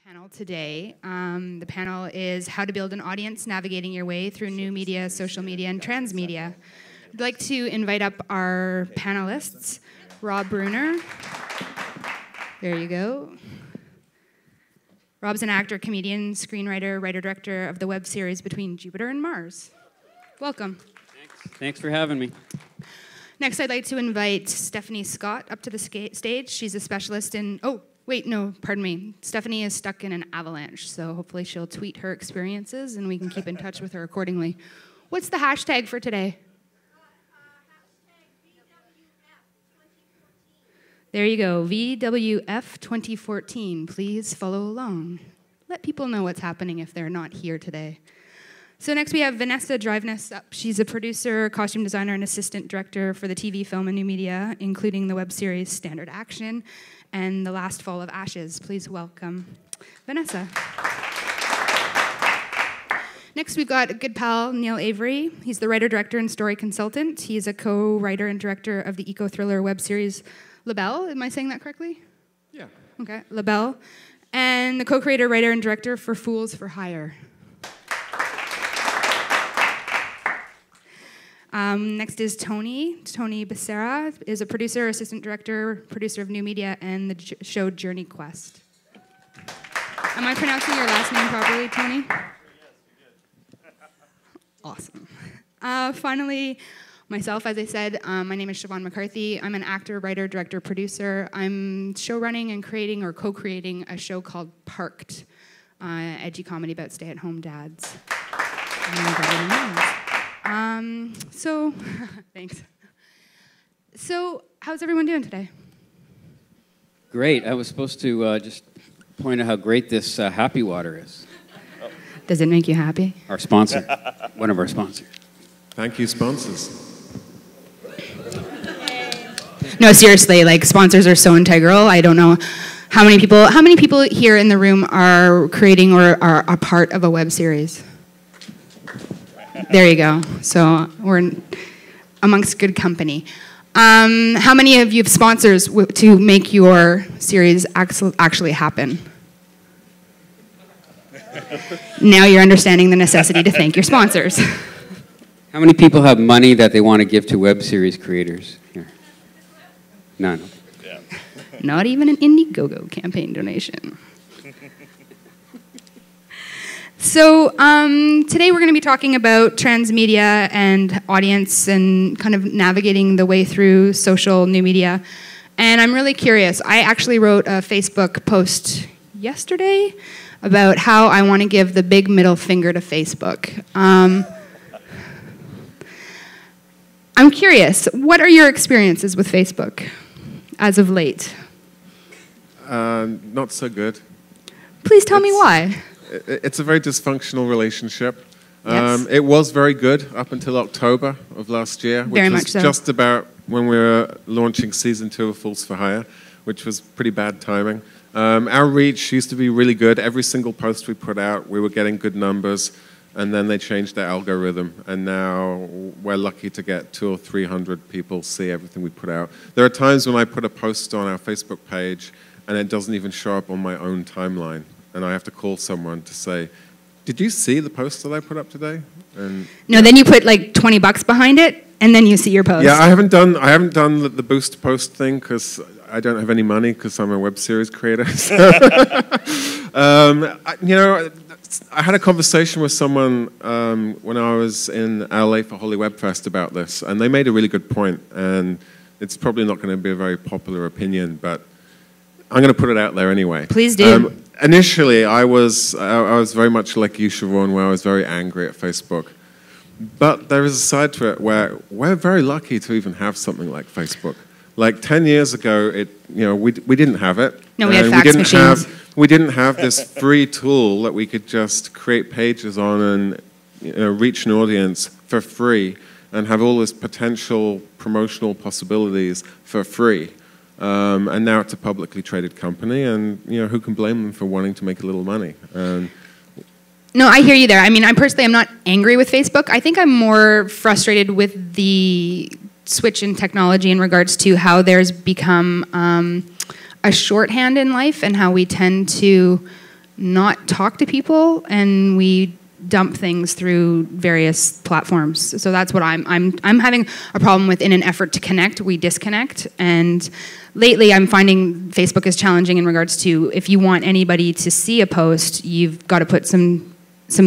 panel today. The panel is How to Build an Audience, Navigating Your Way Through New Media, Social Media, and Transmedia. I'd like to invite up our panelists, Rob Bruner. There you go. Rob's an actor, comedian, screenwriter, writer-director of the web series Between Jupiter and Mars. Welcome. Thanks for having me. Next, I'd like to invite Stephanie Scott up to the stage. She's a specialist in... Oh, wait, no, pardon me. Stephanie is stuck in an avalanche, so hopefully she'll tweet her experiences and we can keep in touch with her accordingly. What's the hashtag for today? There you go, VWF 2014. Please follow along. Let people know what's happening if they're not here today. So next we have Vanessa Driveness up. She's a producer, costume designer, and assistant director for the TV, film, and new media, including the web series Standard Action and The Last Fall of Ashes. Please welcome Vanessa. Next, we've got a good pal, Neil Avery. He's the writer, director, and story consultant. He's a co-writer and director of the eco-thriller web series LIBELLE. Am I saying that correctly? Yeah. Okay, LIBELLE. And the co-creator, writer, and director for Fools for Hire. Next is Tony. Tony Becerra is a producer, assistant director, producer of new media, and the show JOURNEYQUEST. Am I pronouncing your last name properly, Tony? Yes, you did. Awesome. Finally, myself, as I said, my name is Siobhan McCarthy. I'm an actor, writer, director, producer. I'm show running and creating or co-creating a show called Parked, edgy comedy about stay-at-home dads. Thanks. So, how's everyone doing today? Great. I was supposed to just point out how great this Happy Water is. Does it make you happy? Our sponsor. One of our sponsors. Thank you, sponsors. No, seriously, like sponsors are so integral. I don't know how many people here in the room are creating or are a part of a web series. There you go. So we're amongst good company. How many of you have sponsors to make your series actually happen? Now you're understanding the necessity to thank your sponsors. How many people have money that they want to give to web series creators here? None. Yeah. Not even an Indiegogo campaign donation. So today we're going to be talking about transmedia and audience and kind of navigating the way through social new media. And I'm really curious. I actually wrote a Facebook post yesterday about how I want to give the big middle finger to Facebook. I'm curious, what are your experiences with Facebook as of late? Not so good. Please tell me why. It's a very dysfunctional relationship. Yes. It was very good up until October of last year, which was just about when we were launching season 2 of Fools for Hire, which was pretty bad timing. Our reach used to be really good. Every single post we put out, we were getting good numbers, and then they changed their algorithm, and now we're lucky to get 200 or 300 people see everything we put out. There are times when I put a post on our Facebook page, and it doesn't even show up on my own timeline. And I have to call someone to say, did you see the post that I put up today? And no, then you put like $20 behind it, and then you see your post. Yeah, I haven't done the boost post thing because I don't have any money because I'm a web series creator. So I had a conversation with someone when I was in LA for Holy Web Fest about this, and they made a really good point. And it's probably not going to be a very popular opinion, but I'm going to put it out there anyway. Please do. Initially, I was very much like you, Siobhan, where I was very angry at Facebook. But there is a side to it where we're very lucky to even have something like Facebook. Like 10 years ago, we didn't have it. No, we had fax machines. We didn't have this free tool that we could just create pages on and reach an audience for free and have all this potential promotional possibilities for free. And now it's a publicly traded company, and who can blame them for wanting to make a little money? No, I hear you there. I mean, I personally am not angry with Facebook. I think I'm more frustrated with the switch in technology in regards to how there's become a shorthand in life and how we tend to not talk to people, and we dump things through various platforms. So that's what I'm having a problem with. In an effort to connect, we disconnect. And lately I'm finding Facebook is challenging in regards to, if you want anybody to see a post, you've got to put some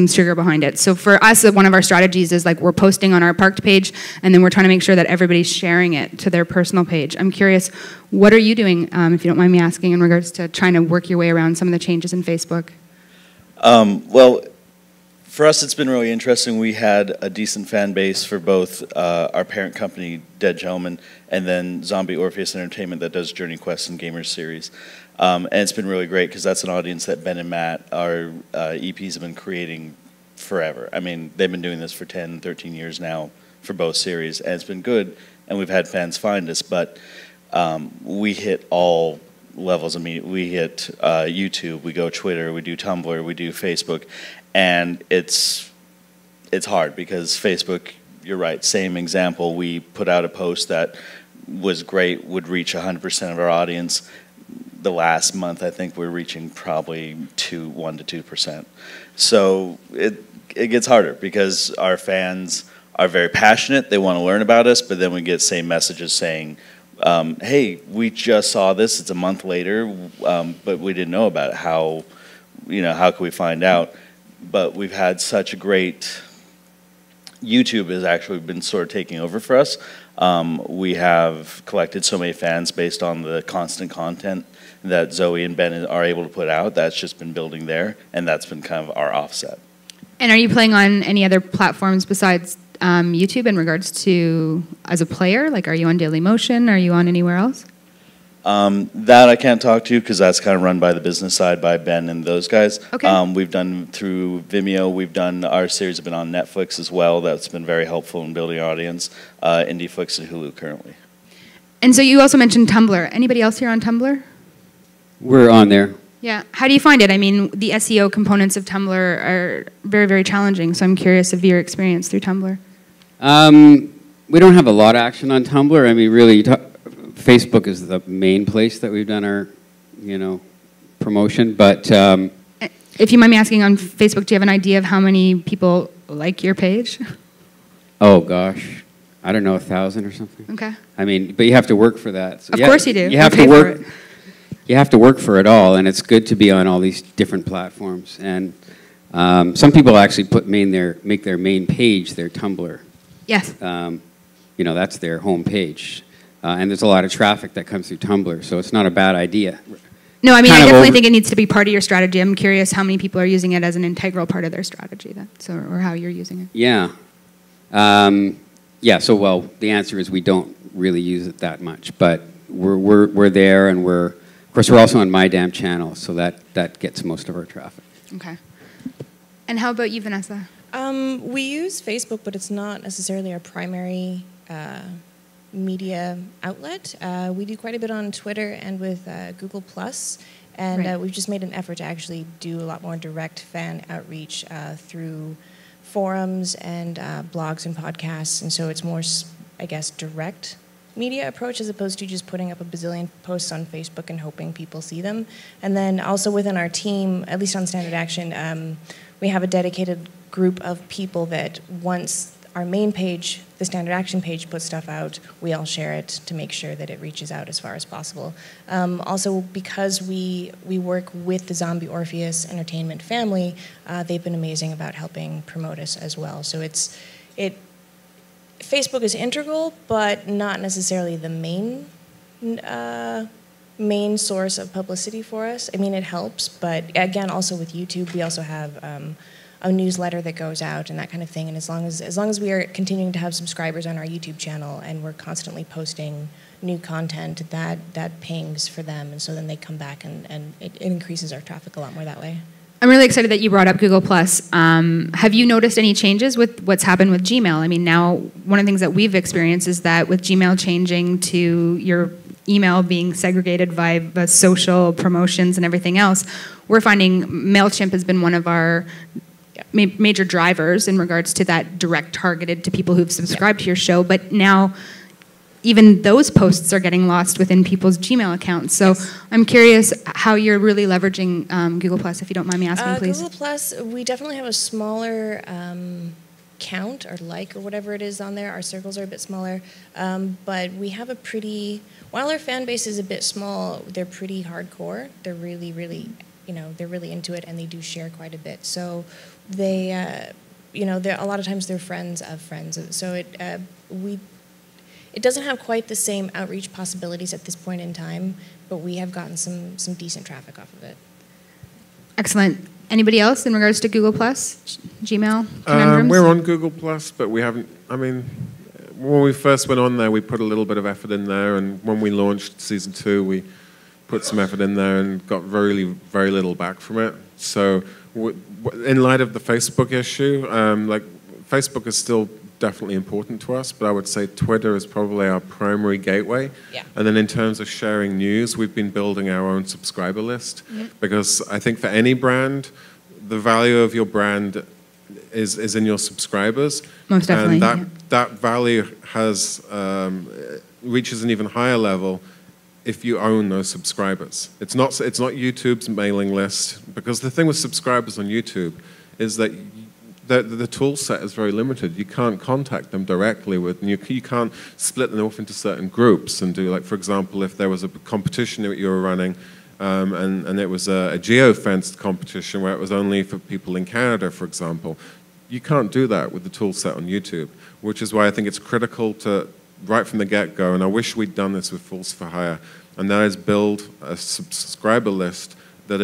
sugar behind it. So for us, one of our strategies is like we're posting on our parked page, and then we're trying to make sure that everybody's sharing it to their personal page. I'm curious, what are you doing, if you don't mind me asking, in regards to trying to work your way around some of the changes in Facebook? Well, for us, it's been really interesting. We had a decent fan base for both our parent company, Dead Gentleman, and then Zombie Orpheus Entertainment that does JOURNEYQUEST and Gamers series. And it's been really great because that's an audience that Ben and Matt, our EPs, have been creating forever. I mean, they've been doing this for 10, 13 years now for both series, and it's been good, and we've had fans find us, but we hit all levels of media. We hit YouTube, we go Twitter, we do Tumblr, we do Facebook, and it's hard because Facebook, you're right, same example, we put out a post that was great, would reach 100% of our audience. The last month, I think we're reaching probably 1 to 2%. So it gets harder because our fans are very passionate, they want to learn about us, but then we get same messages saying, hey, we just saw this, it's a month later, but we didn't know about it. How can we find out? But we've had such a great, YouTube has actually been sort of taking over for us. We have collected so many fans based on the constant content that Zoe and Ben are able to put out. That's just been building there, and that's been kind of our offset. And are you playing on any other platforms besides YouTube in regards to as a player? Like, are you on Dailymotion? Are you on anywhere else? That I can't talk to because that's kind of run by the business side by Ben and those guys. Okay. We've done through Vimeo. We've done, our series have been on Netflix as well. That's been very helpflix in building our audience. IndieFlix and Hulu currently. And so you also mentioned Tumblr. Anybody else here on Tumblr? We're on there. Yeah. How do you find it? I mean, the SEO components of Tumblr are very, very challenging. So I'm curious of your experience through Tumblr. We don't have a lot of action on Tumblr. I mean, really, Facebook is the main place that we've done our, promotion. But if you mind me asking, on Facebook, do you have an idea of how many people like your page? Oh gosh, I don't know, 1,000 or something. Okay. I mean, but you have to work for that. So of course you do. You have to work. You have to work for it all, and it's good to be on all these different platforms. And some people actually make their main page their Tumblr. Yes. That's their home page. And there's a lot of traffic that comes through Tumblr, so it's not a bad idea. No, I mean, I definitely think it needs to be part of your strategy. I'm curious how many people are using it as an integral part of their strategy, or how you're using it. Yeah. Well, the answer is we don't really use it that much, but we're there, and of course, we're also on My Damn Channel, so that gets most of our traffic. Okay. And how about you, Vanessa? We use Facebook, but it's not necessarily our primary media outlet. We do quite a bit on Twitter and with Google+, and right. We've just made an effort to actually do a lot more direct fan outreach through forums and blogs and podcasts, and so it's more, I guess, direct media approach as opposed to just putting up a bazillion posts on Facebook and hoping people see them. And then also within our team, at least on Standard Action, we have a dedicated group of people that once our main page, the Standard Action page, puts stuff out, we all share it to make sure that it reaches out as far as possible. Also, because we work with the Zombie Orpheus Entertainment family, they've been amazing about helping promote us as well. So Facebook is integral, but not necessarily the main source of publicity for us. I mean, it helps, but again, also with YouTube, we also have a newsletter that goes out and that kind of thing. And as long as we are continuing to have subscribers on our YouTube channel and we're constantly posting new content, that pings for them, and so then they come back and it increases our traffic a lot more that way. I'm really excited that you brought up Google+. Have you noticed any changes with what's happened with Gmail? I mean, now one of the things that we've experienced is that with Gmail changing to your email being segregated via social promotions and everything else, we're finding MailChimp has been one of our major drivers in regards to that direct targeted to people who've subscribed to your show. But now even those posts are getting lost within people's Gmail accounts. So I'm curious how you're really leveraging Google Plus, if you don't mind me asking, please. Google Plus, we definitely have a smaller count or or whatever it is on there. Our circles are a bit smaller, but we have a pretty, while our fan base is a bit small, they're pretty hardcore. They're really, really, they're really into it, and they do share quite a bit. So they, a lot of times they're friends of friends. So it doesn't have quite the same outreach possibilities at this point in time, but we have gotten some decent traffic off of it. Excellent. Anybody else in regards to Google Plus, Gmail, conundrums? We're on Google Plus, but we haven't, when we first went on there, we put a little bit of effort in there, and when we launched season 2, we put some effort in there and got very, very little back from it. So in light of the Facebook issue, Facebook is still definitely important to us, but I would say Twitter is probably our primary gateway. Yeah. And then in terms of sharing news, we've been building our own subscriber list, because I think for any brand, the value of your brand is in your subscribers. Most definitely. And that value has reaches an even higher level if you own those subscribers. It's not YouTube's mailing list, because the thing with subscribers on YouTube is that the tool set is very limited. You can't contact them directly with, and you can't split them off into certain groups and do, like, for example, if there was a competition that you were running, and it was a geo-fenced competition where it was only for people in Canada, for example, you can't do that with the tool set on YouTube, which is why I think it's critical to, right from the get-go, and I wish we'd done this with Fools for Hire, and that is build a subscriber list that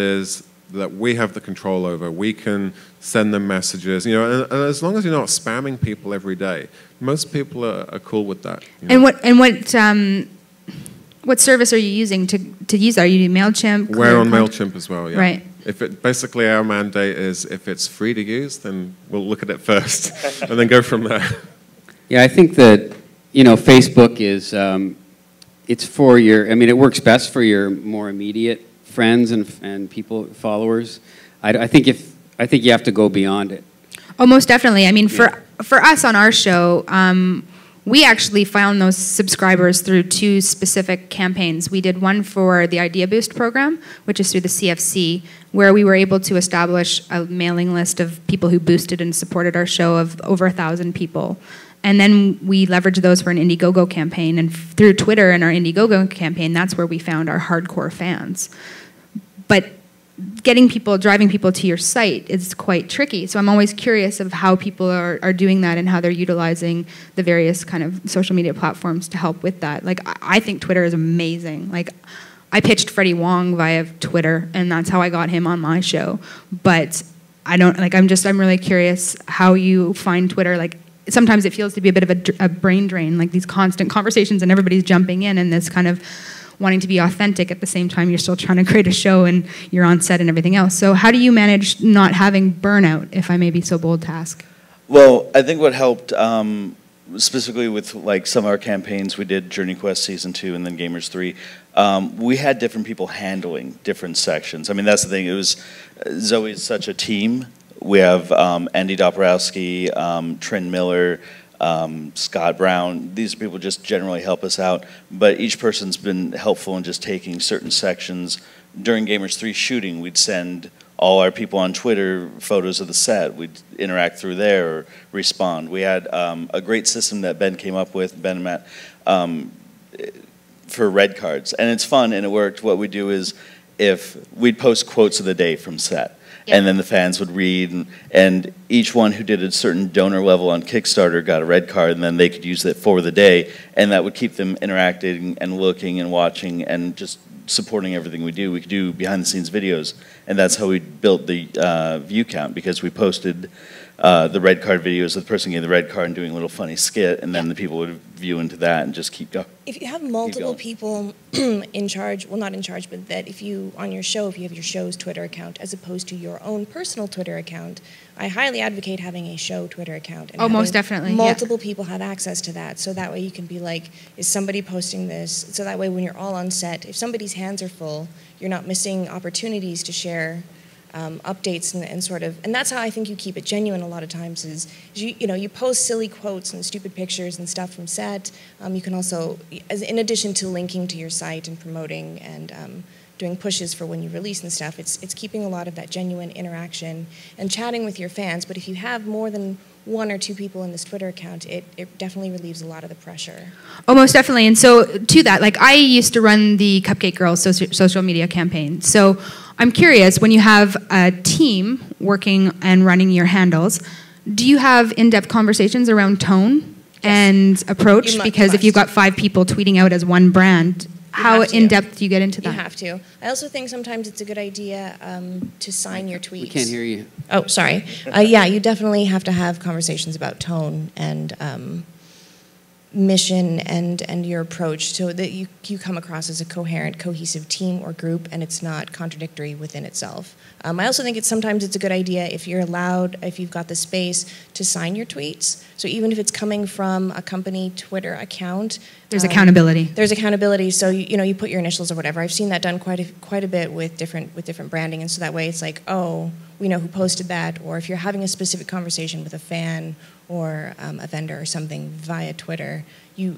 we have the control over. We can send them messages, and as long as you're not spamming people every day, most people are cool with that. And what service are you using to use that? Are you using MailChimp? We're on MailChimp as well, yeah. Right. Basically our mandate is if it's free to use, then we'll look at it first and then go from there. Yeah, I think that, Facebook is, it's for your, it works best for your more immediate friends and people, followers. I think you have to go beyond it. Oh, most definitely. For us on our show, we actually found those subscribers through 2 specific campaigns. We did one for the Idea Boost program, which is through the CFC, where we were able to establish a mailing list of people who boosted and supported our show of over 1,000 people. And then we leveraged those for an Indiegogo campaign, and through Twitter and our Indiegogo campaign, that's where we found our hardcore fans. But driving people to your site is quite tricky. So I'm always curious of how people are doing that and how they're utilizing the various kind of social media platforms to help with that. Like, I think Twitter is amazing. Like, I pitched Freddie Wong via Twitter, and that's how I got him on my show. But I'm really curious how you find Twitter. Like, sometimes it feels to be a bit of a brain drain, like these constant conversations and everybody's jumping in and this kind of wanting to be authentic at the same time you're still trying to create a show and you're on set and everything else. So how do you manage not having burnout, if I may be so bold to ask? Well, I think what helped, specifically with like some of our campaigns, we did JOURNEYQUEST Season 2 and then Gamers 3, we had different people handling different sections. That's the thing, Zoe's such a team. We have Andy Doborowski, Trin Miller, Scott Brown. These people just generally help us out, but each person's been helpful in just taking certain sections. During Gamers 3 shooting, we'd send all our people on Twitter photos of the set. We'd interact through there or respond. We had a great system that Ben came up with, Ben and Matt, for red cards, and it's fun and it worked. What we do is if we'd post quotes of the day from set, and then the fans would read, and each one who did a certain donor level on Kickstarter got a red card, and then they could use it for the day, and that would keep them interacting and looking and watching and just supporting everything we do. We could do behind-the-scenes videos, and that's how we built the view count, because we posted the red card videos of the person getting the red card and doing a little funny skit, and then the people would view into that and just keep going. If you have multiple people in charge, well, not in charge, but that if you, on your show, if you have your show's Twitter account as opposed to your own personal Twitter account, I highly advocate having a show Twitter account. And most definitely. Multiple people have access to that, so that way you can be like, is somebody posting this? So that way when you're all on set, if somebody's hands are full, you're not missing opportunities to share updates and sort of, and that's how I think you keep it genuine a lot of times is you post silly quotes and stupid pictures and stuff from set. You can also, in addition to linking to your site and promoting and doing pushes for when you release and stuff, it's keeping a lot of that genuine interaction and chatting with your fans. But if you have more than 1 or 2 people in this Twitter account, it definitely relieves a lot of the pressure. Oh, most definitely. And so to that, like I used to run the Cupcake Girls social media campaign. So I'm curious, when you have a team working and running your handles, do you have in-depth conversations around tone and approach? Because if you've got 5 people tweeting out as one brand, how in-depth do you get into that? You have to. I also think sometimes it's a good idea to sign your tweets. We can't hear you. Oh, sorry. Yeah, you definitely have to have conversations about tone and mission and your approach so that you come across as a coherent, cohesive team or group, and it's not contradictory within itself. I also think sometimes it's a good idea if you're allowed, if you've got the space, to sign your tweets. So even if it's coming from a company Twitter account, there's accountability. There's accountability. So you put your initials or whatever. I've seen that done quite a bit with different branding, and so that way it's like, oh, we know who posted that. Or if you're having a specific conversation with a fan or a vendor or something via Twitter, you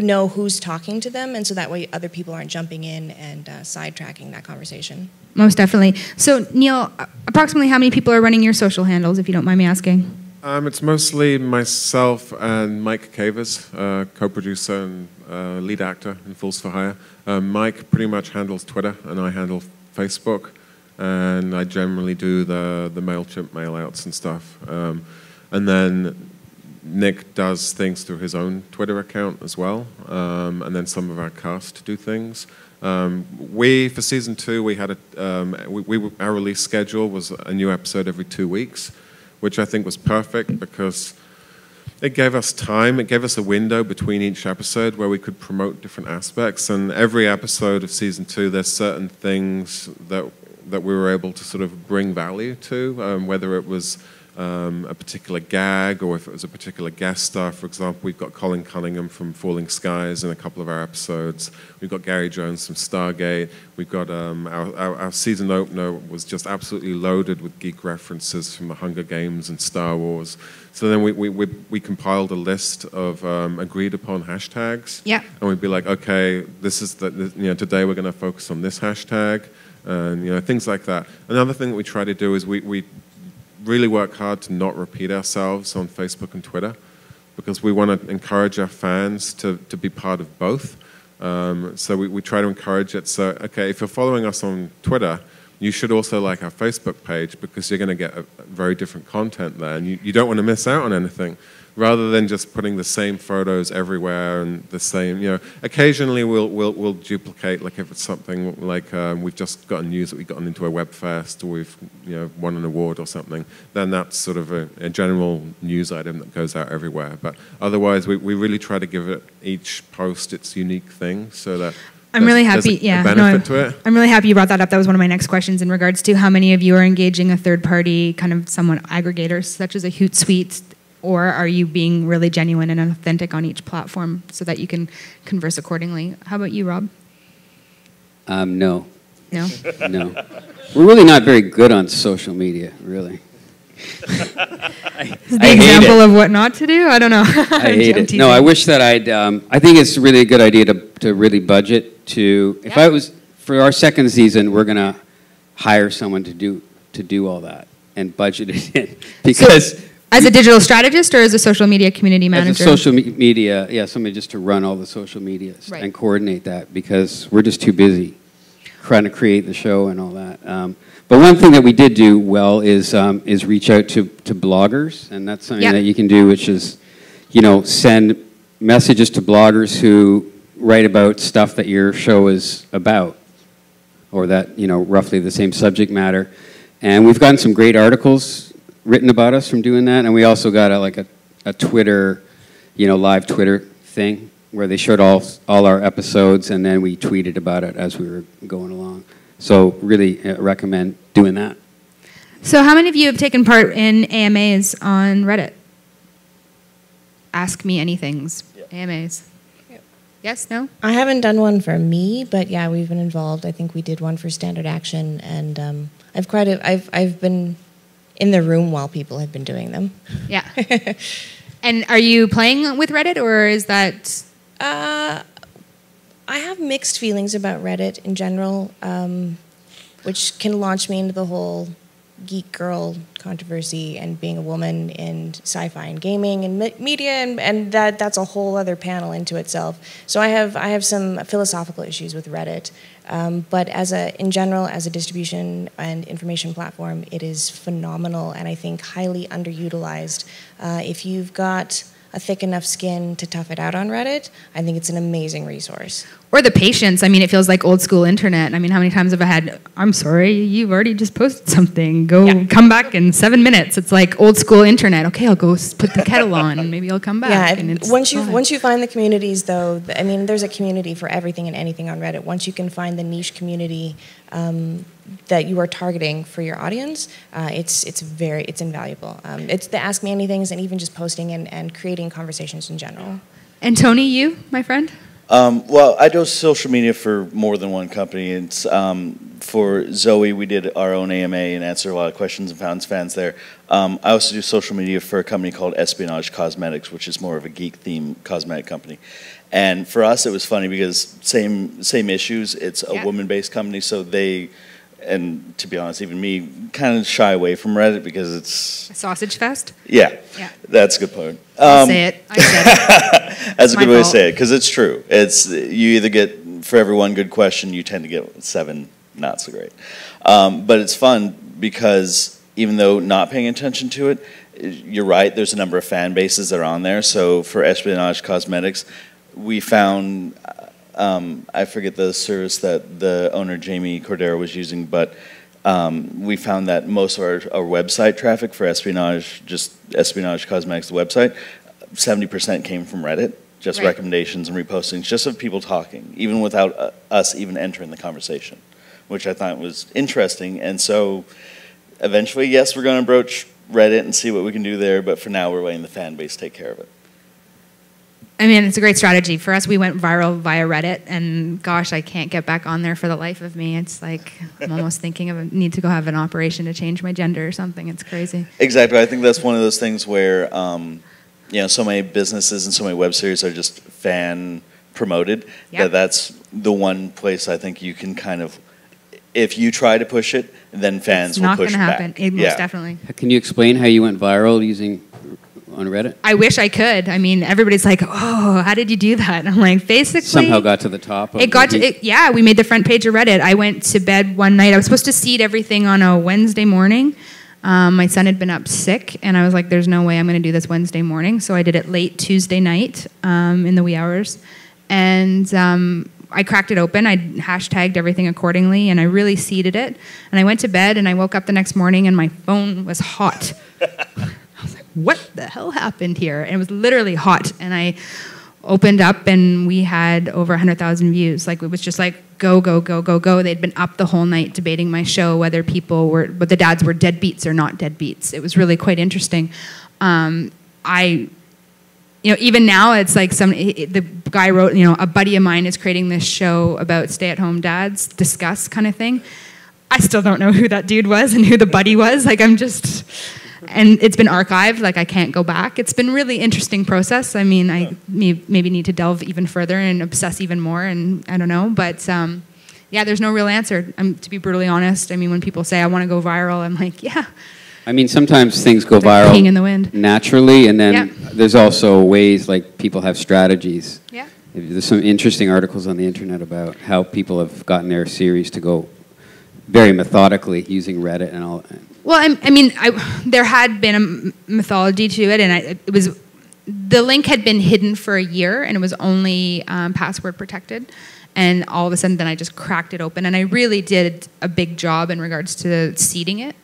know who's talking to them, and so that way other people aren't jumping in and sidetracking that conversation. Most definitely. So Neil, approximately how many people are running your social handles, if you don't mind me asking? It's mostly myself and Mike Cavers, co-producer and lead actor in Fools for Hire. Mike pretty much handles Twitter, and I handle Facebook, and I generally do the MailChimp mail-outs and stuff. And then Nick does things through his own Twitter account as well, and then some of our cast do things. For season 2, we had our release schedule was a new episode every 2 weeks, which I think was perfect because it gave us time, it gave us a window between each episode where we could promote different aspects. And every episode of season 2, there's certain things that we were able to sort of bring value to, whether it was a particular gag or if it was a particular guest star. For example, we've got Colin Cunningham from Falling Skies in a couple of our episodes. We've got Gary Jones from Stargate. We've got our season opener was just absolutely loaded with geek references from the Hunger Games and Star Wars. So then we compiled a list of agreed upon hashtags. Yeah. And we'd be like, okay, this is today we're going to focus on this hashtag, and things like that. Another thing that we try to do is we really work hard to not repeat ourselves on Facebook and Twitter, because we want to encourage our fans to be part of both. So we try to encourage it. So, okay, if you're following us on Twitter, you should also like our Facebook page, because you're going to get a very different content there, and you don't want to miss out on anything. Rather than just putting the same photos everywhere and the same, occasionally we'll duplicate, like if it's something like we've just gotten news that we've gotten into a web fest, or we've won an award or something, then that's sort of a general news item that goes out everywhere. But otherwise, we really try to give each post its unique thing, so that I'm really happy. I'm really happy you brought that up. That was one of my next questions in regards to how many of you are engaging a third-party kind of somewhat aggregator, such as a Hootsuite, or are you being really genuine and authentic on each platform so that you can converse accordingly? How about you, Rob? No. No? No. We're really not very good on social media, really. The example of what not to do? I don't know. I hate it. No, I wish that I think it's really a good idea to really budget to, if I was, for our second season, we're going to hire someone to do all that and budget it in. Because... As a digital strategist or as a social media community manager? As a social media, somebody just to run all the social media and coordinate that, because we're just too busy trying to create the show and all that. But one thing that we did do well is reach out to bloggers, and that's something that you can do, which is, send messages to bloggers who write about stuff that your show is about, or that, roughly the same subject matter. And we've gotten some great articles written about us from doing that, and we also got a Twitter, live Twitter thing where they showed all our episodes, and then we tweeted about it as we were going along. So really recommend doing that. So how many of you have taken part in AMAs on Reddit? Ask Me Anythings. AMAs. Yes, no? I haven't done one for me, but yeah, we've been involved. I think we did one for Standard Action, and I've been in the room while people have been doing them. Yeah. And are you playing with Reddit, or is that? I have mixed feelings about Reddit in general, which can launch me into the whole geek girl controversy and being a woman in sci-fi and gaming and media, and that's a whole other panel into itself. So I have some philosophical issues with Reddit, but in general as a distribution and information platform, it is phenomenal, and I think highly underutilized. If you've got a thick enough skin to tough it out on Reddit, I think it's an amazing resource. Or the patience. I mean, it feels like old school internet. I mean, how many times have I had, I'm sorry, you've already just posted something. Come back in 7 minutes. It's like old school internet. Okay, I'll go put the kettle on and maybe I'll come back. Yeah, and it's once you find the communities, though, I mean, there's a community for everything and anything on Reddit. Once you can find the niche community that you are targeting for your audience, it's invaluable. It's the Ask Me Anythings and even just posting and creating conversations in general. And Tony, you, my friend? Well, I do social media for more than one company. It's for Zoe, we did our own AMA and answered a lot of questions and found fans there. I also do social media for a company called Espionage Cosmetics, which is more of a geek-themed cosmetic company. And for us, it was funny because same issues. It's a woman-based company, so they, and to be honest, even me, kind of shy away from Reddit because it's... A sausage fest? Yeah, that's a good point. I'll say it. I said it. That's a good way to say it, because it's true. It's, you either get, for every one good question, you tend to get 7 not so great. But it's fun because even though not paying attention to it, you're right, there's a number of fan bases that are on there. So for Espionage Cosmetics, we found, I forget the service that the owner, Jamie Cordero, was using, but we found that most of our website traffic for Espionage, just Espionage Cosmetics, the website, 70% came from Reddit, just recommendations and repostings, just of people talking, even without us even entering the conversation, which I thought was interesting. And so eventually, yes, we're going to broach Reddit and see what we can do there, but for now, we're letting the fan base take care of it. I mean, it's a great strategy. For us, we went viral via Reddit, and gosh, I can't get back on there for the life of me. It's like I'm almost thinking of need to go have an operation to change my gender or something. It's crazy. Exactly. I think that's one of those things where, you know, so many businesses and so many web series are just fan promoted. That's the one place I think you can kind of, if you try to push it, then fans will push back. It's not going to happen. Most definitely. Can you explain how you went viral using on Reddit? I wish I could. I mean, everybody's like, "Oh, how did you do that?" And I'm like, basically, somehow got to the top. It got to it, yeah. We made the front page of Reddit. I went to bed one night. I was supposed to seed everything on a Wednesday morning. My son had been up sick, and I was like, "There's no way I'm going to do this Wednesday morning." So I did it late Tuesday night in the wee hours, and I cracked it open. I hashtagged everything accordingly, and I really seeded it. And I went to bed, and I woke up the next morning, and my phone was hot. I was like, what the hell happened here? And it was literally hot. And I opened up, and we had over 100,000 views. Like, it was just like, go, go, go, go, go. They'd been up the whole night debating my show, whether the dads were deadbeats or not deadbeats. It was really quite interesting. You know, even now, it's like the guy wrote, you know, a buddy of mine is creating this show about stay-at-home dads, discuss kind of thing. I still don't know who that dude was and who the buddy was. Like, and it's been archived. Like, I can't go back. It's been a really interesting process. I mean, I maybe need to delve even further and obsess even more, and I don't know. But yeah, there's no real answer. To be brutally honest, I mean, when people say I want to go viral, I'm like, yeah. I mean, sometimes things go viral in the wind. Naturally, and then there's also ways, like, people have strategies. Yeah. There's some interesting articles on the internet about how people have gotten their series to go very methodically using Reddit and all. Well, I mean, there had been a mythology to it, and the link had been hidden for a year, and it was only password protected. And all of a sudden, then I just cracked it open, and I really did a big job in regards to seeding it.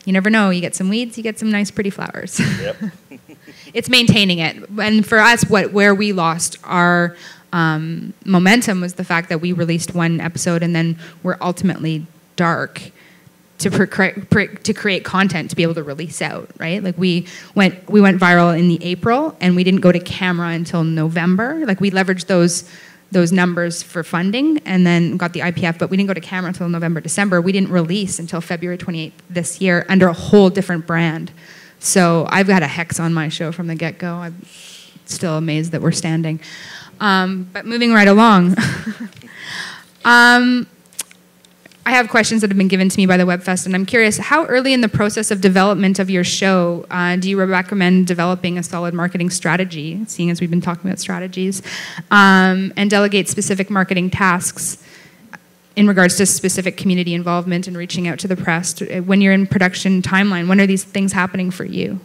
You never know. You get some weeds, you get some nice, pretty flowers. Yep. It's maintaining it. And for us, where we lost our momentum was the fact that we released one episode and then we're ultimately dark. to create content to be able to release out, right? Like we went viral in the April, and we didn't go to camera until November. Like we leveraged those numbers for funding and then got the IPF, but we didn't go to camera until November, December. We didn't release until February 28th this year under a whole different brand. So I've got a hex on my show from the get-go. I'm still amazed that we're standing. But moving right along. I have questions that have been given to me by the WebFest, and I'm curious, how early in the process of development of your show do you recommend developing a solid marketing strategy, seeing as we've been talking about strategies, and delegate specific marketing tasks in regards to specific community involvement and reaching out to the press? When you're in production timeline, when are these things happening for you?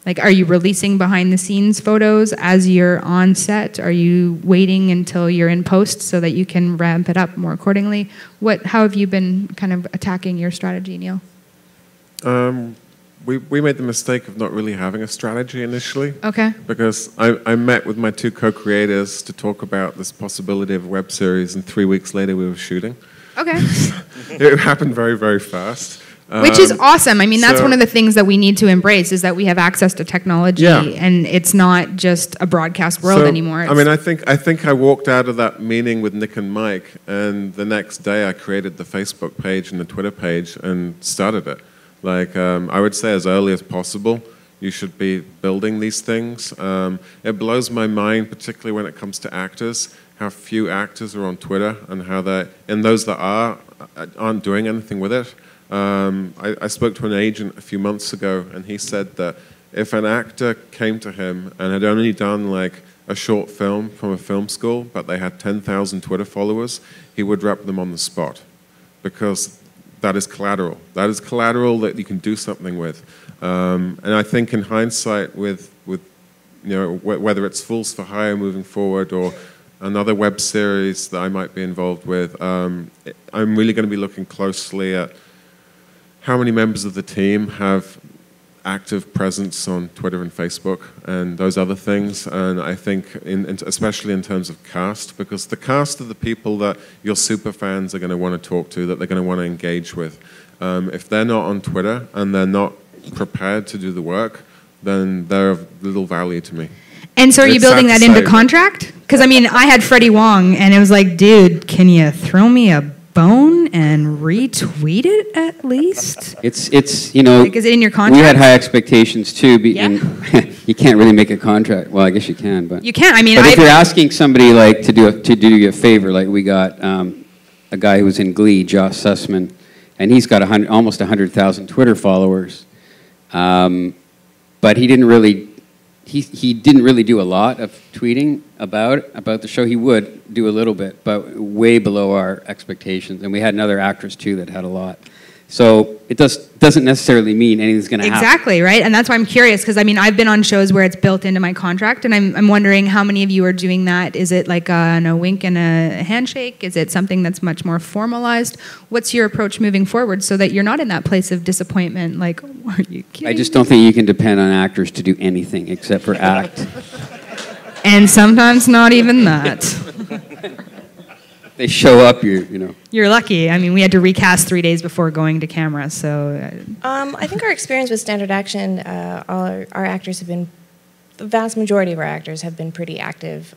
Like, are you releasing behind-the-scenes photos as you're on set? Are you waiting until you're in post so that you can ramp it up more accordingly? How have you been kind of attacking your strategy, Neil? We made the mistake of not really having a strategy initially. Okay. Because I met with my two co-creators to talk about this possibility of a web series, and 3 weeks later we were shooting. Okay. It happened very, very fast. Which is awesome. I mean, that's one of the things that we need to embrace, is that we have access to technology, and it's not just a broadcast world anymore. I mean, I think I walked out of that meeting with Nick and Mike, and the next day I created the Facebook page and the Twitter page and started it. Like, I would say as early as possible, you should be building these things. It blows my mind, particularly when it comes to actors, how few actors are on Twitter, and how and those that aren't doing anything with it. I spoke to an agent a few months ago, and he said that if an actor came to him and had only done like a short film from a film school, but they had 10,000 Twitter followers, he would rep them on the spot, because that is collateral. That is collateral that you can do something with. And I think in hindsight, with whether it's Fools for Hire moving forward or another web series that I might be involved with, I'm really going to be looking closely at how many members of the team have active presence on Twitter and Facebook and those other things. And I think, especially in terms of cast, because the cast are the people that your super fans are going to want to talk to, that they're going to want to engage with. If they're not on Twitter and they're not prepared to do the work, then they're of little value to me. And so are you building that into contract? Because, I mean, I had Freddie Wong, and it was like, dude, can you throw me a bone and retweet it at least? It's you know, like, is it in your contract? We had high expectations too. And you can't really make a contract. Well, I guess you can, but you can. I mean, but if you're asking somebody like to do you a favor, like we got a guy who was in Glee, Josh Sussman, and he's got almost 100,000 Twitter followers, but he didn't really. He didn't really do a lot of tweeting about the show. He would do a little bit, but way below our expectations. And we had another actress, too, that had a lot. So it doesn't necessarily mean anything's going to happen. Exactly, right? And that's why I'm curious, because, I mean, I've been on shows where it's built into my contract, and I'm wondering how many of you are doing that. Is it like a wink and a handshake? Is it something that's much more formalized? What's your approach moving forward so that you're not in that place of disappointment, like, oh, are you kidding? I just don't think you can depend on actors to do anything except for act. And sometimes not even that. They show up, you know. You're lucky. I mean, we had to recast 3 days before going to camera, so. I think our experience with Standard Action, our actors have been, the vast majority of our actors have been pretty active.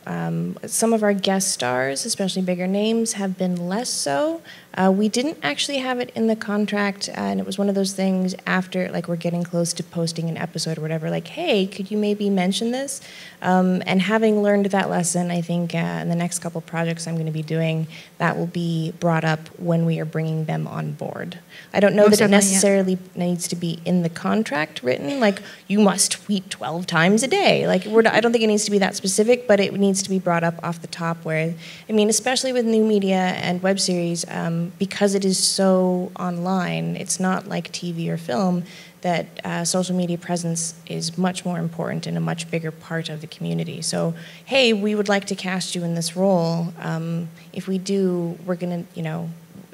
Some of our guest stars, especially bigger names, have been less so. We didn't actually have it in the contract, and it was one of those things after, like, we're getting close to posting an episode or whatever, like, hey, could you maybe mention this? And having learned that lesson, I think in the next couple projects I'm going to be doing, that will be brought up when we are bringing them on board. I don't know that it necessarily needs to be in the contract written, like, you must tweet 12 times a day. Like, I don't think it needs to be that specific, but it needs to be brought up off the top where, I mean, especially with new media and web series, because it is so online, it's not like TV or film, that social media presence is much more important and a much bigger part of the community. So, hey, we would like to cast you in this role. If we do, we're going to, you know,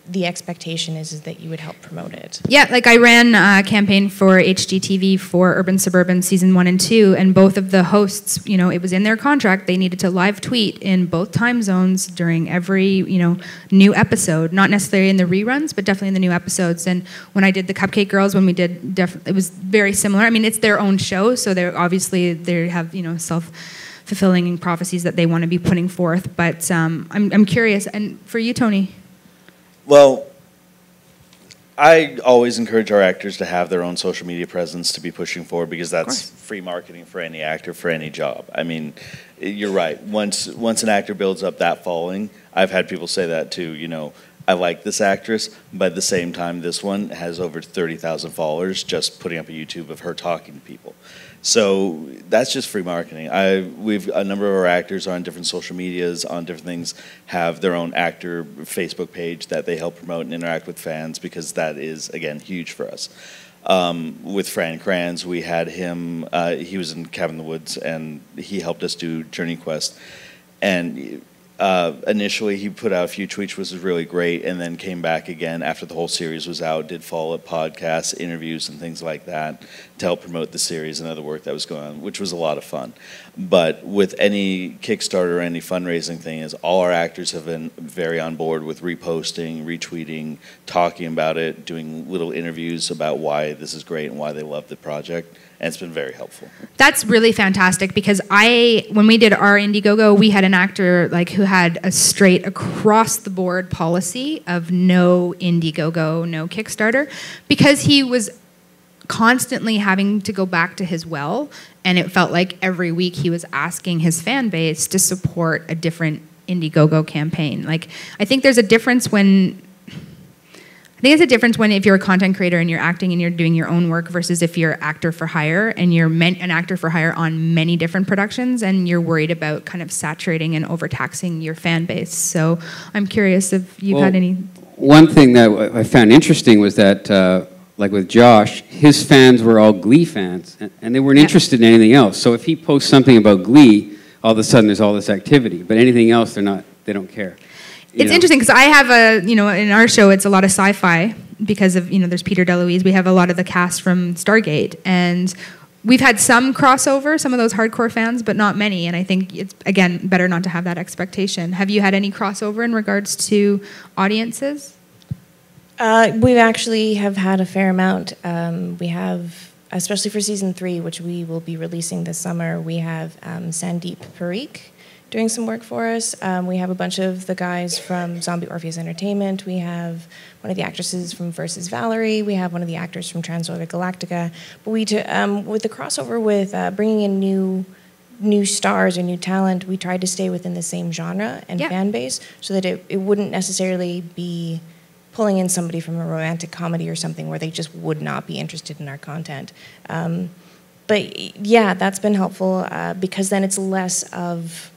the expectation is that you would help promote it. Yeah, like I ran a campaign for HGTV for Urban Suburban season 1 and 2, and both of the hosts, you know, it was in their contract, they needed to live tweet in both time zones during every, you know, new episode, not necessarily in the reruns, but definitely in the new episodes. And when I did the Cupcake Girls, when we did, it was very similar. I mean, it's their own show, so they're obviously, they have, you know, self-fulfilling prophecies that they want to be putting forth. But I'm curious, and for you, Tony? Well, I always encourage our actors to have their own social media presence to be pushing forward, because that's free marketing for any actor, for any job. I mean, you're right. Once an actor builds up that following, I've had people say that too, you know, I like this actress, but at the same time, this one has over 30,000 followers just putting up a YouTube of her talking to people. So that's just free marketing. We've a number of our actors on different social medias, on different things, have their own actor Facebook page that they help promote and interact with fans, because that is, again, huge for us. With Fran Kranz, we had him, he was in Cabin in the Woods, and he helped us do JOURNEYQUEST. And initially he put out a few tweets, which was really great, and then came back again after the whole series was out, did follow-up podcasts, interviews, and things like that to help promote the series and other work that was going on, which was a lot of fun. But with any Kickstarter or any fundraising thing, is all our actors have been very on board with reposting, retweeting, talking about it, doing little interviews about why this is great and why they love the project. And it's been very helpful. That's really fantastic, because when we did our Indiegogo, we had an actor like who had a straight across the board policy of no Indiegogo, no Kickstarter, because he was constantly having to go back to his well, and it felt like every week he was asking his fan base to support a different Indiegogo campaign. Like, I think there's a difference when if you're a content creator and you're acting and you're doing your own work versus if you're actor for hire and you're an actor for hire on many different productions and you're worried about kind of saturating and overtaxing your fan base. So I'm curious if you've had any... One thing that I found interesting was that, like with Josh, his fans were all Glee fans, and they weren't interested in anything else. So if he posts something about Glee, all of a sudden there's all this activity. But anything else, they don't care. It's interesting because I have in our show, it's a lot of sci-fi because of, there's Peter DeLuise. We have a lot of the cast from Stargate. And we've had some crossover, some of those hardcore fans, but not many. And I think it's, again, better not to have that expectation. Have you had any crossover in regards to audiences? We actually have had a fair amount. We have, especially for season 3, which we will be releasing this summer, we have Sandeep Parikh doing some work for us. We have a bunch of the guys from Zombie Orpheus Entertainment. We have one of the actresses from Versus Valerie. We have one of the actors from Transmedia Galactica. But with the crossover with bringing in new stars or new talent, we tried to stay within the same genre and fan base so that it wouldn't necessarily be pulling in somebody from a romantic comedy or something where they just would not be interested in our content. But yeah, that's been helpful because then it's less of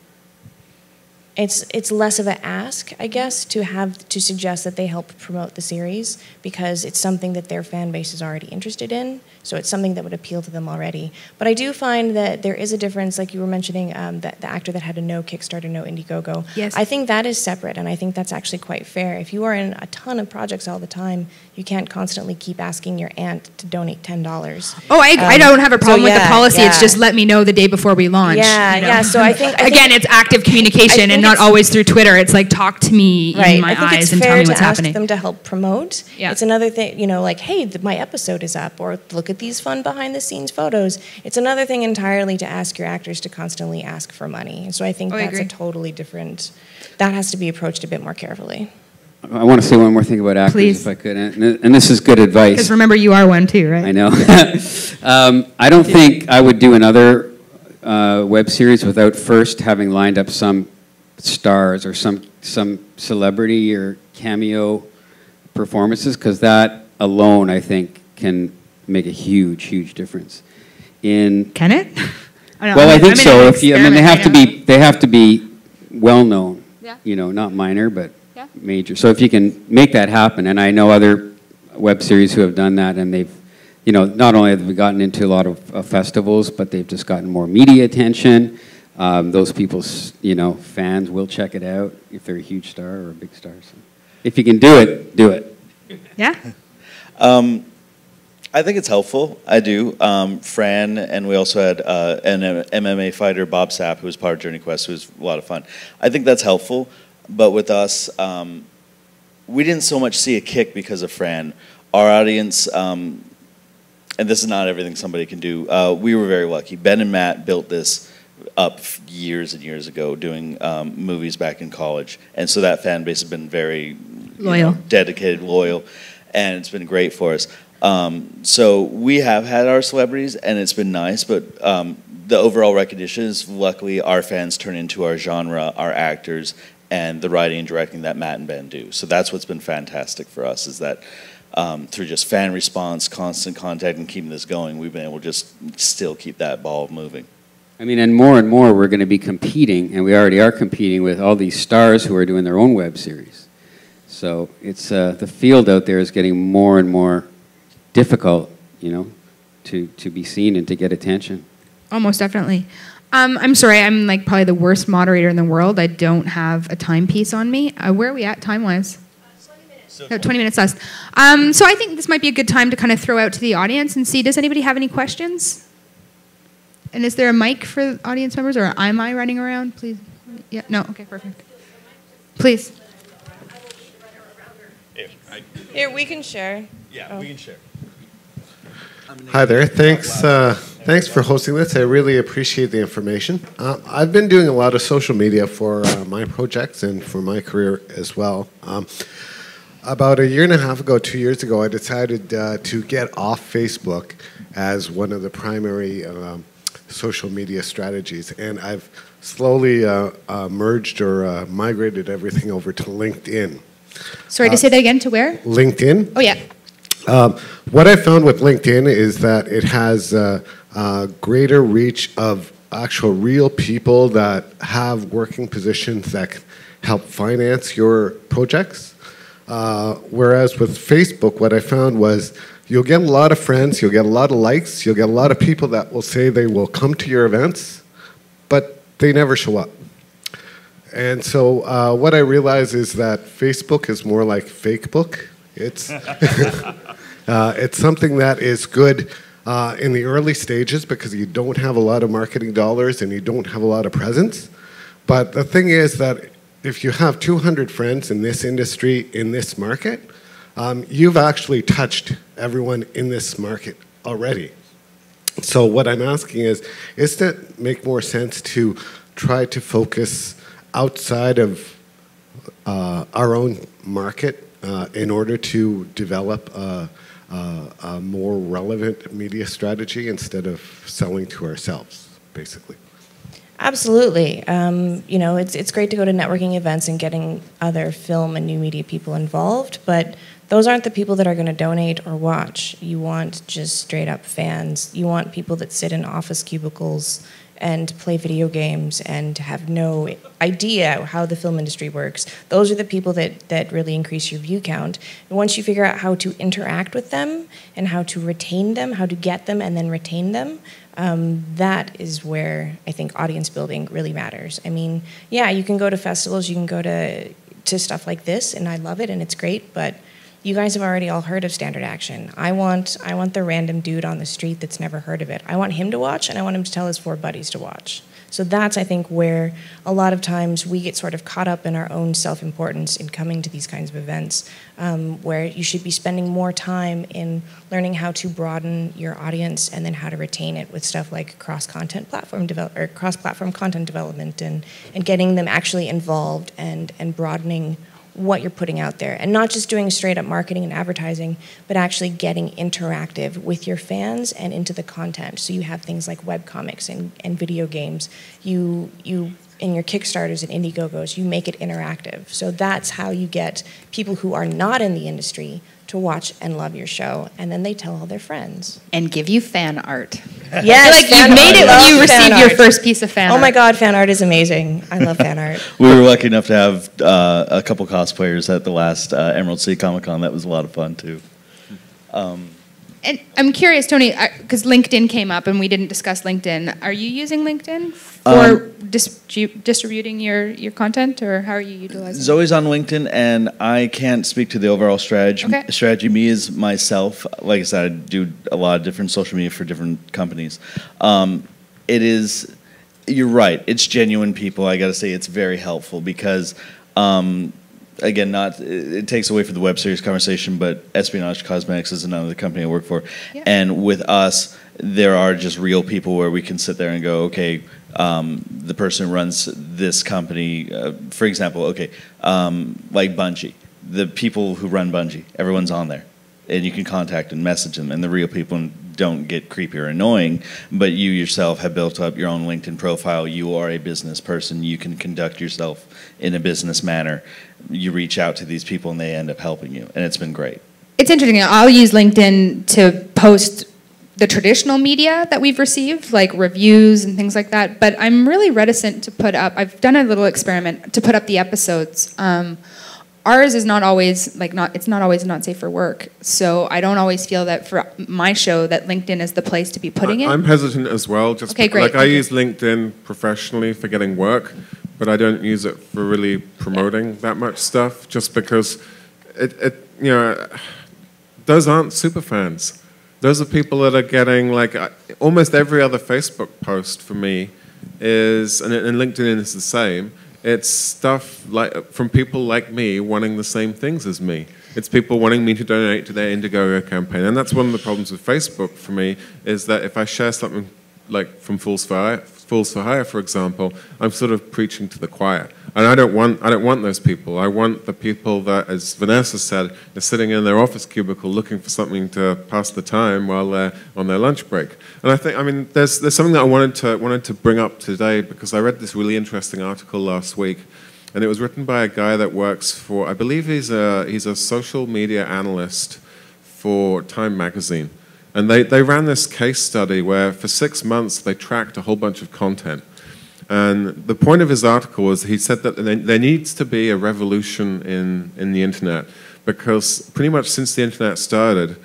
an ask, I guess, to suggest that they help promote the series because it's something that their fan base is already interested in. So it's something that would appeal to them already. But I do find that there is a difference, like you were mentioning, that the actor that had a no Kickstarter, no Indiegogo. Yes. I think that is separate, and I think that's actually quite fair. If you are in a ton of projects all the time, you can't constantly keep asking your aunt to donate $10. Oh, I don't have a problem with the policy. It's just let me know the day before we launch. Yeah. So I think again, it's active communication and not always through Twitter. It's like talk to me in my eyes and tell me what's happening. Ask them to help promote. Yeah. It's another thing, like, hey, my episode is up, or look at these fun behind-the-scenes photos. It's another thing entirely to ask your actors to constantly ask for money. And so I think that's a totally different. That has to be approached a bit more carefully. I want to say one more thing about actors, if I could, and this is good advice. Because remember, you are one too, right? I know. I don't think I would do another web series without first having lined up some stars or some celebrity or cameo performances, because that alone, I think, can make a huge difference. Can it? I think so. They have to be well known. Yeah. Not minor, but major. So if you can make that happen, and I know other web series who have done that, and they've, not only have they gotten into a lot of festivals, but they've just gotten more media attention. Those people's, fans will check it out if they're a huge star or a big star. So. if you can do it, do it. Yeah? I think it's helpful. I do. Fran, and we also had an MMA fighter, Bob Sapp, who was part of JOURNEYQUEST, who was a lot of fun. I think that's helpful, but with us, we didn't so much see a kick because of Fran. Our audience, and this is not everything somebody can do, we were very lucky. Ben and Matt built this up years and years ago doing movies back in college, and so that fan base has been very loyal, dedicated, loyal, and it's been great for us. So we have had our celebrities, and it's been nice, but the overall recognition is luckily our fans turn into our genre, our actors, and the writing and directing that Matt and Ben do. So that's what's been fantastic for us, is that through just fan response, constant contact, and keeping this going, we've been able to just still keep that ball moving. I mean, and more we're going to be competing, and we already are competing with all these stars who are doing their own web series. So it's the field out there is getting more and more difficult, you know, to be seen and to get attention. Almost definitely. I'm sorry, I'm like probably the worst moderator in the world. I don't have a timepiece on me. Where are we at time-wise? 20 minutes. No, 20 minutes less. So I think this might be a good time to kind of throw out to the audience and see, does anybody have any questions? And is there a mic for audience members, or am I running around? Please. Yeah. No. Okay. Perfect. Please. Here, we can share. Yeah, we can share. Hi there. Thanks for hosting this. I really appreciate the information. I've been doing a lot of social media for my projects and for my career as well. About a year and a half ago, 2 years ago, I decided to get off Facebook as one of the primary social media strategies, and I've slowly merged or migrated everything over to LinkedIn. Sorry, to say that again, to where? LinkedIn. Oh, yeah. What I found with LinkedIn is that it has a greater reach of actual real people that have working positions that can help finance your projects. Whereas with Facebook, what I found was you'll get a lot of friends, you'll get a lot of likes, you'll get a lot of people that will say they will come to your events, but they never show up. And so what I realize is that Facebook is more like Fakebook. It's it's something that is good in the early stages because you don't have a lot of marketing dollars and you don't have a lot of presence. But the thing is that if you have 200 friends in this industry, in this market, you've actually touched everyone in this market already. So what I'm asking is it make more sense to try to focus outside of our own market in order to develop a more relevant media strategy instead of selling to ourselves, basically? Absolutely. You know, it's great to go to networking events and getting other film and new media people involved, but those aren't the people that are going to donate or watch. You want just straight up fans. You want people that sit in office cubicles and play video games and have no idea how the film industry works. Those are the people that really increase your view count. And once you figure out how to interact with them and how to retain them, how to get them and then retain them, that is where I think audience building really matters. I mean, yeah, you can go to festivals, you can go to stuff like this, and I love it and it's great, but you guys have already all heard of Standard Action. I want the random dude on the street that's never heard of it. I want him to watch, and I want him to tell his 4 buddies to watch. So that's, I think, where a lot of times we get sort of caught up in our own self-importance in coming to these kinds of events, where you should be spending more time in learning how to broaden your audience and then how to retain it with stuff like cross-platform content development and getting them actually involved and broadening what you're putting out there, and not just doing straight up marketing and advertising, but actually getting interactive with your fans and into the content. So you have things like webcomics and video games. You in your Kickstarters and Indiegogos, you make it interactive. So that's how you get people who are not in the industry to watch and love your show, and then they tell all their friends. And give you fan art. Yes, like you've made it when you received your first piece of fan art. Oh my God, fan art is amazing. I love fan art. We were lucky enough to have a couple cosplayers at the last Emerald City Comic Con. That was a lot of fun too. And I'm curious, Tony, because LinkedIn came up and we didn't discuss LinkedIn. Are you using LinkedIn for distributing your content, or how are you utilizing it? Zoe's on LinkedIn, and I can't speak to the overall strategy. Okay. Strategy, me is myself. Like I said, I do a lot of different social media for different companies. It is, you're right, it's genuine people. I got to say, it's very helpful because, again, it takes away from the web series conversation, but Espionage Cosmetics is another company I work for. Yeah. And with us, there are just real people where we can sit there and go, okay, the person who runs this company, for example, okay, like Bungie, the people who run Bungie, everyone's on there. And you can contact and message them, and the real people don't get creepy or annoying, but you yourself have built up your own LinkedIn profile. You are a business person. You can conduct yourself in a business manner. You reach out to these people, and they end up helping you, and it's been great. It's interesting. I'll use LinkedIn to post the traditional media that we've received, like reviews and things like that, but I'm really reticent to put up, I've done a little experiment to put up the episodes. Ours is not always, it's not always not safe for work, so I don't always feel that for my show that LinkedIn is the place to be putting it. I'm hesitant as well. Just okay, great. Like I use LinkedIn professionally for getting work, but I don't use it for really promoting that much stuff, just because those aren't super fans. Those are people that are getting, like, almost every other Facebook post for me is, and LinkedIn is the same, it's stuff like from people like me wanting the same things as me. It's people wanting me to donate to their Indiegogo campaign. And that's one of the problems with Facebook for me, is that if I share something like from Fools for Hire, for example, I'm sort of preaching to the choir. And I don't want those people. I want the people that, as Vanessa said, are sitting in their office cubicle looking for something to pass the time while they're on their lunch break. And I think, I mean, there's something that I wanted to bring up today, because I read this really interesting article last week, and it was written by a guy that works for, I believe he's a social media analyst for Time magazine. And they ran this case study where for 6 months they tracked a whole bunch of content. And the point of his article was, he said that there needs to be a revolution in the internet, because pretty much since the internet started,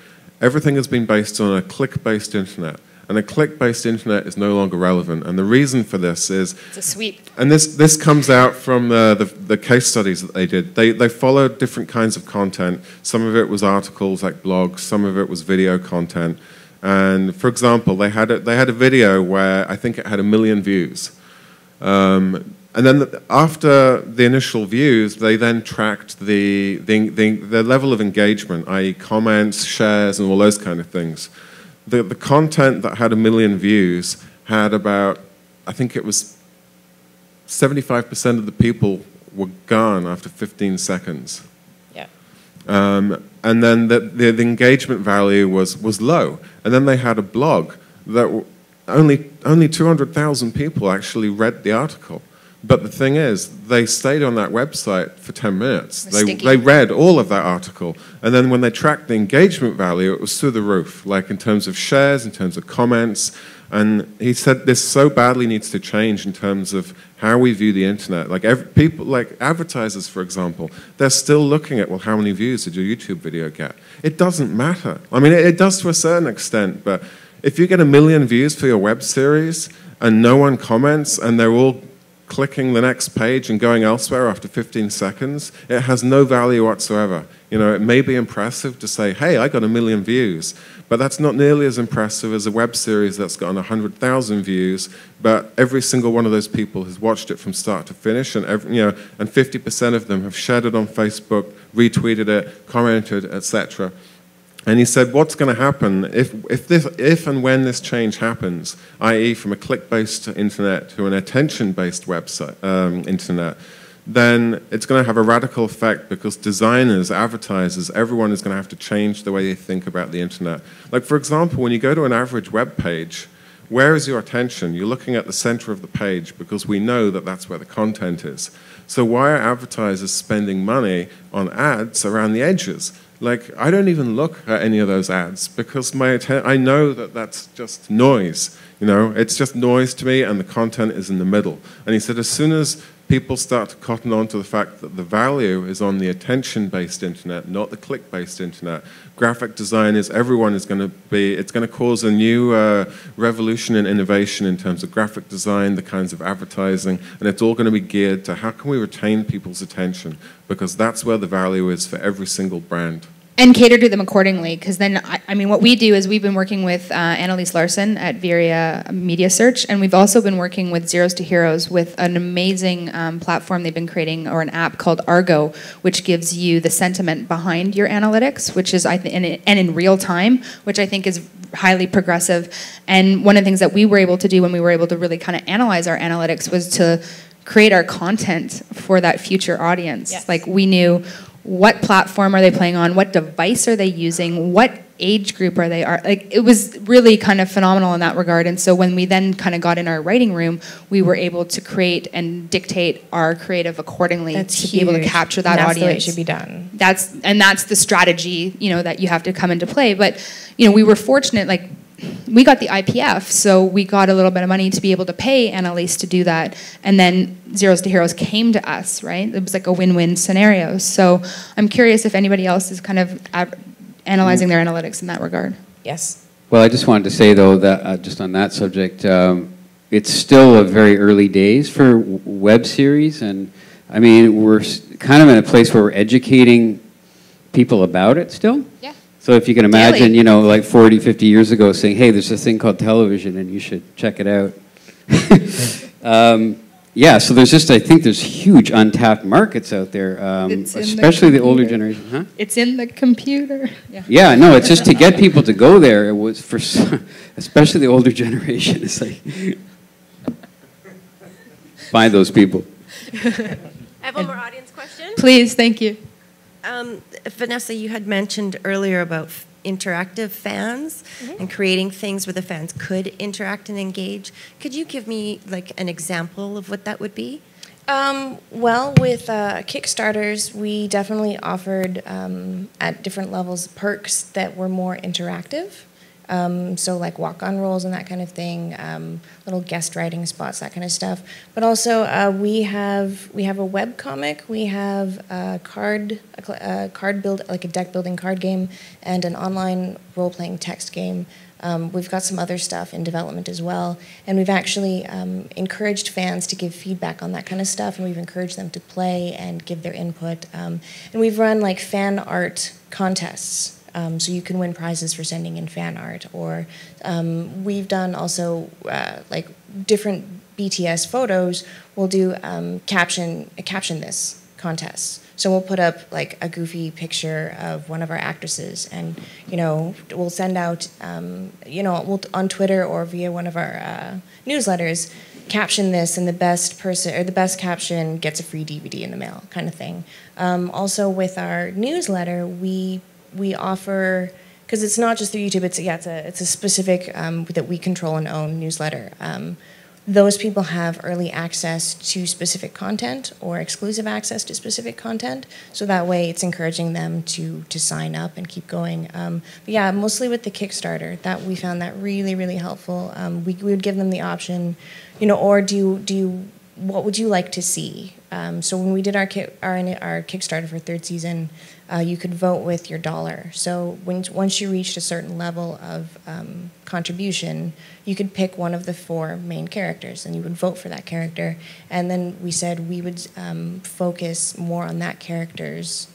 everything has been based on a click-based internet. And a click-based internet is no longer relevant. And the reason for this is... It's a sweep. And this comes out from the case studies that they did. They followed different kinds of content. Some of it was articles like blogs. Some of it was video content. And for example, they had a video where I think it had 1 million views. And then after the initial views, they then tracked the level of engagement, i.e. comments, shares, and all those kind of things. The content that had 1 million views had about, I think it was 75% of the people were gone after 15 seconds. Yeah. And then the engagement value was low. And then they had a blog that only 200,000 people actually read the article. But the thing is, they stayed on that website for 10 minutes. They read all of that article. And then when they tracked the engagement value, it was through the roof, like in terms of shares, in terms of comments. And he said this so badly needs to change in terms of how we view the internet. Like people, like advertisers, for example, they're still looking at, well, how many views did your YouTube video get? It doesn't matter. I mean, it does to a certain extent, but if you get 1 million views for your web series and no one comments and they're all clicking the next page and going elsewhere after 15 seconds, it has no value whatsoever. You know, it may be impressive to say, hey, I got 1 million views, but that's not nearly as impressive as a web series that's gotten 100,000 views, but every single one of those people has watched it from start to finish, and and 50% of them have shared it on Facebook, retweeted it, commented, etc. And he said, what's going to happen if and when this change happens, i.e. from a click-based internet to an attention-based website internet, then it's going to have a radical effect, because designers, advertisers, everyone is going to have to change the way they think about the internet. Like, for example, when you go to an average web page, where is your attention? You're looking at the center of the page, because we know that that's where the content is. So why are advertisers spending money on ads around the edges? Like, I don't even look at any of those ads, because I know that that's just noise. You know, it's just noise to me, and the content is in the middle. And he said, as soon as people start to cotton on to the fact that the value is on the attention-based internet, not the click-based internet. Graphic design is, everyone is going to be, it's going to cause a new revolution in innovation in terms of graphic design, the kinds of advertising, and it's all going to be geared to how can we retain people's attention, because that's where the value is for every single brand. And cater to them accordingly, because then, I mean, what we do is we've been working with Annalise Larson at Viria Media Search, and we've also been working with Zeros to Heroes with an amazing platform they've been creating, or an app called Argo, which gives you the sentiment behind your analytics, which is, and in real time, which I think is highly progressive. And one of the things that we were able to do when we were able to really kind of analyze our analytics was to create our content for that future audience. Yes. Like, we knew what platform are they playing on, what device are they using, what age group are they, like, it was really kind of phenomenal in that regard. And so when we then kind of got in our writing room, we were able to create and dictate our creative accordingly. That's to be able to capture that and audience. That's the way it should be done. That's the strategy, you know, that you have to come into play. But, you know, we were fortunate, like, we got the IPF, so we got a little bit of money to be able to pay Annalise to do that. And then Zeros to Heroes came to us, right? It was like a win-win scenario. So I'm curious if anybody else is kind of analyzing their analytics in that regard. Yes. Well, I just wanted to say, though, that just on that subject, it's still a very early days for web series. And, I mean, we're kind of in a place where we're educating people about it still. Yeah. So if you can imagine, Daily. you know, like 40, 50 years ago saying, hey, there's this thing called television and you should check it out. Yeah, so there's just, I think there's huge untapped markets out there, especially the older generation. Huh? It's in the computer. Yeah, no, it's just to get people to go there. It was for, especially the older generation. It's like, find those people. I have one more audience question. Please, thank you. Vanessa, you had mentioned earlier about interactive fans and creating things where the fans could interact and engage. Could you give me like an example of what that would be? Well, with Kickstarters, we definitely offered at different levels perks that were more interactive. So like walk-on roles and that kind of thing, little guest writing spots, that kind of stuff. But also we have a web comic, we have a card build, like a deck building card game, and an online role-playing text game. We've got some other stuff in development as well, and we've actually encouraged fans to give feedback on that kind of stuff, and we've encouraged them to play and give their input. And we've run like fan art contests. So you can win prizes for sending in fan art, or we've done also like different BTS photos. We'll do caption this contests. So we'll put up like a goofy picture of one of our actresses, and you know we'll send out we'll on Twitter or via one of our newsletters. Caption this, and the best person or the best caption gets a free DVD in the mail, kind of thing. Also with our newsletter, we offer, because it's not just through YouTube, it's a specific that we control and own newsletter. Those people have early access to specific content or exclusive access to specific content, so that way it's encouraging them to sign up and keep going. But yeah, mostly with the Kickstarter, that we found that really, really helpful. We would give them the option, you know, or what would you like to see? So when we did our Kickstarter for third season, you could vote with your dollar. So once you reached a certain level of contribution, you could pick one of the 4 main characters, and you would vote for that character. And then we said we would focus more on that character's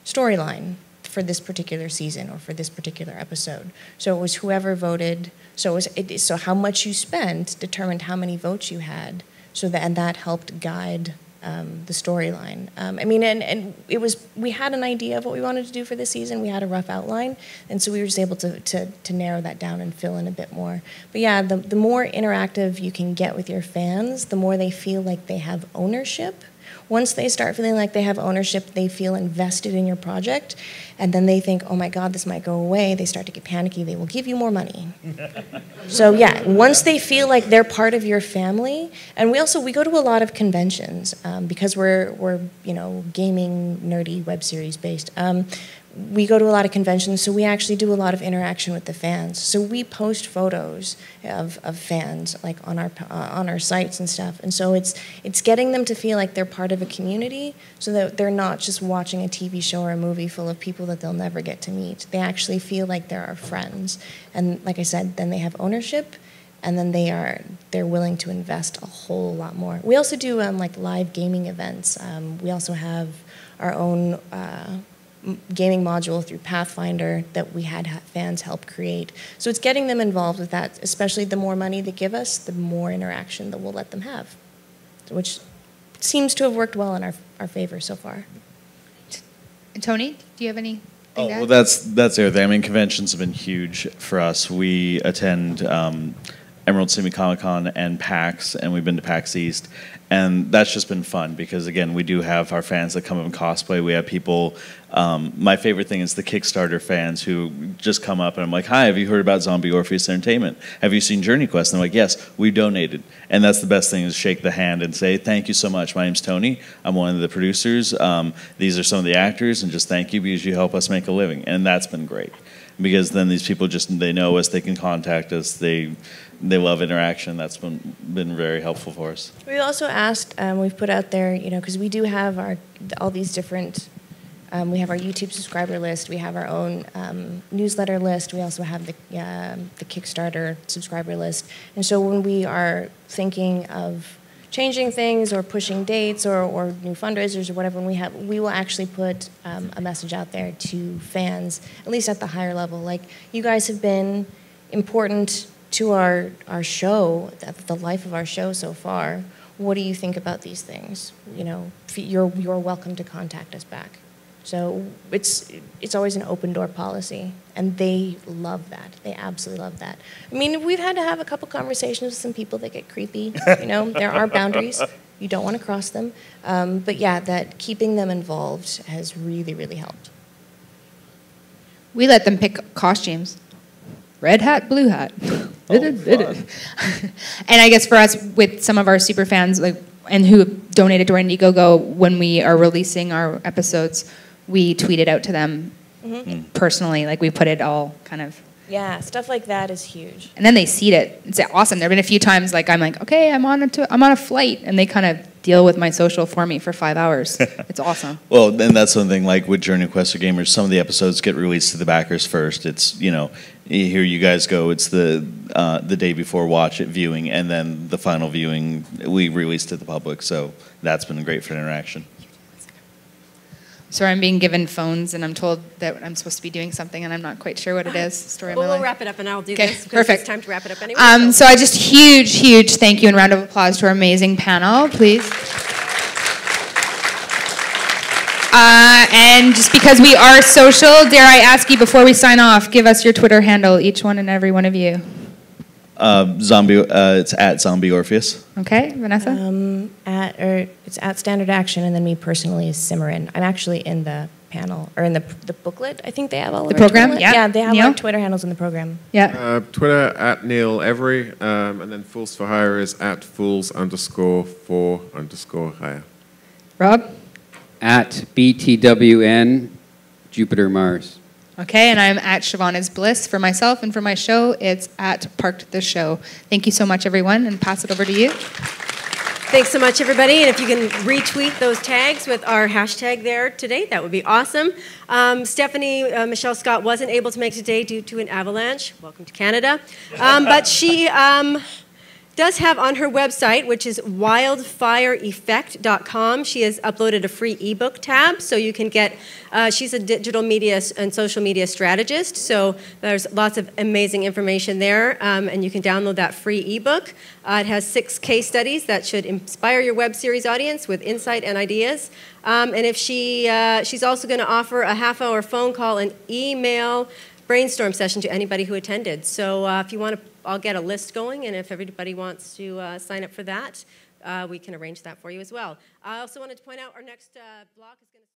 storyline for this particular season or for this particular episode. So it was whoever voted. So so how much you spent determined how many votes you had. And that helped guide the storyline. I mean, and it was, we had an idea of what we wanted to do for this season. We had a rough outline, and so we were just able to narrow that down and fill in a bit more. But yeah, the more interactive you can get with your fans, the more they feel like they have ownership, Once they start feeling like they have ownership, they feel invested in your project, and then they think, oh my God, this might go away, they start to get panicky, they will give you more money. So yeah, once they feel like they're part of your family, and we go to a lot of conventions, because we're gaming, nerdy, web series based. We go to a lot of conventions, so we actually do a lot of interaction with the fans. So we post photos of fans, like on our sites and stuff. And so it's getting them to feel like they're part of a community, so that they're not just watching a TV show or a movie full of people that they'll never get to meet. They actually feel like they're our friends. And like I said, then they have ownership, and then they're willing to invest a whole lot more. We also do like live gaming events. We also have our own gaming module through Pathfinder that we had fans help create. So it's getting them involved with that, especially the more money they give us, the more interaction that we'll let them have, which seems to have worked well in our favor so far. And Tony, do you have any? Oh, well, that's everything. I mean, conventions have been huge for us. We attend Emerald City Comic Con and PAX, and we've been to PAX East. And that's just been fun because, again, we do have our fans that come up and cosplay. We have people, my favorite thing is the Kickstarter fans who just come up and I'm like, hi, have you heard about Zombie Orpheus Entertainment? Have you seen JOURNEYQUEST? And I'm like, yes, we donated. And that's the best thing is shake the hand and say, thank you so much. My name's Tony. I'm one of the producers. These are some of the actors, and just thank you because you help us make a living. And that's been great because then these people they know us, they can contact us, they love interaction. That's been very helpful for us. We also asked, we've put out there, because we do have all these different, we have our YouTube subscriber list, we have our own newsletter list, we also have the Kickstarter subscriber list. And so when we are thinking of changing things or pushing dates or new fundraisers or whatever, we will actually put a message out there to fans, at least at the higher level. Like, you guys have been important to our show, the life of our show so far. What do you think about these things? You're welcome to contact us back. So it's always an open door policy, and they love that. They absolutely love that. I mean, we've had to have a couple conversations with some people that get creepy. There are boundaries. You don't want to cross them. But yeah, that keeping them involved has really, really helped. We let them pick costumes. Red hat, blue hat. And I guess for us, with some of our super fans, and who donated to our Indiegogo, when we are releasing our episodes, we tweet it out to them personally. Like, we put it all kind of. Yeah, stuff like that is huge. And then they see it. It's awesome. There have been a few times, I'm like, okay, I'm on a flight, and they kind of deal with my social for me for 5 hours. It's awesome. Well, and that's something like with JOURNEYQUEST for Gamers, some of the episodes get released to the backers first. It's, here you guys go. It's the day before watch it viewing, and then the final viewing we release to the public. So that's been great for interaction. Sorry, I'm being given phones, and I'm told that I'm supposed to be doing something, and I'm not quite sure what it is. Story of my life. We'll wrap it up, and I'll do this. Because Perfect. It's time to wrap it up anyway. So I just huge thank you and round of applause to our amazing panel, please. And just because we are social, dare I ask you before we sign off, give us your Twitter handle, each one and every one of you. It's at Zombie Orpheus. Okay, Vanessa? It's at Standard Action, and then me personally is Cimarron. I'm actually in the panel, or in the booklet. I think they have all of the our program. Twitter. Yeah, they have Neil? our Twitter handles in the program. Yeah. Twitter at Neil Every, and then Fools for Hire is at fools_for_hire. Rob? At BTWN Jupiter Mars. Okay, and I'm at Siobhan Bliss for myself, and for my show, it's at Parked the Show. Thank you so much, everyone, and pass it over to you. Thanks so much, everybody. And if you can retweet those tags with our hashtag there today, that would be awesome. Stephanie Michelle Scott wasn't able to make today due to an avalanche. Welcome to Canada. But she does have on her website, which is wildfireeffect.com, she has uploaded a free ebook tab, so you can get, she's a digital media and social media strategist, so there's lots of amazing information there, and you can download that free ebook. It has 6 case studies that should inspire your web series audience with insight and ideas. And if she's also going to offer a half-hour phone call and email brainstorm session to anybody who attended. So if you want to, I'll get a list going, and if everybody wants to sign up for that, we can arrange that for you as well. I also wanted to point out our next block is going to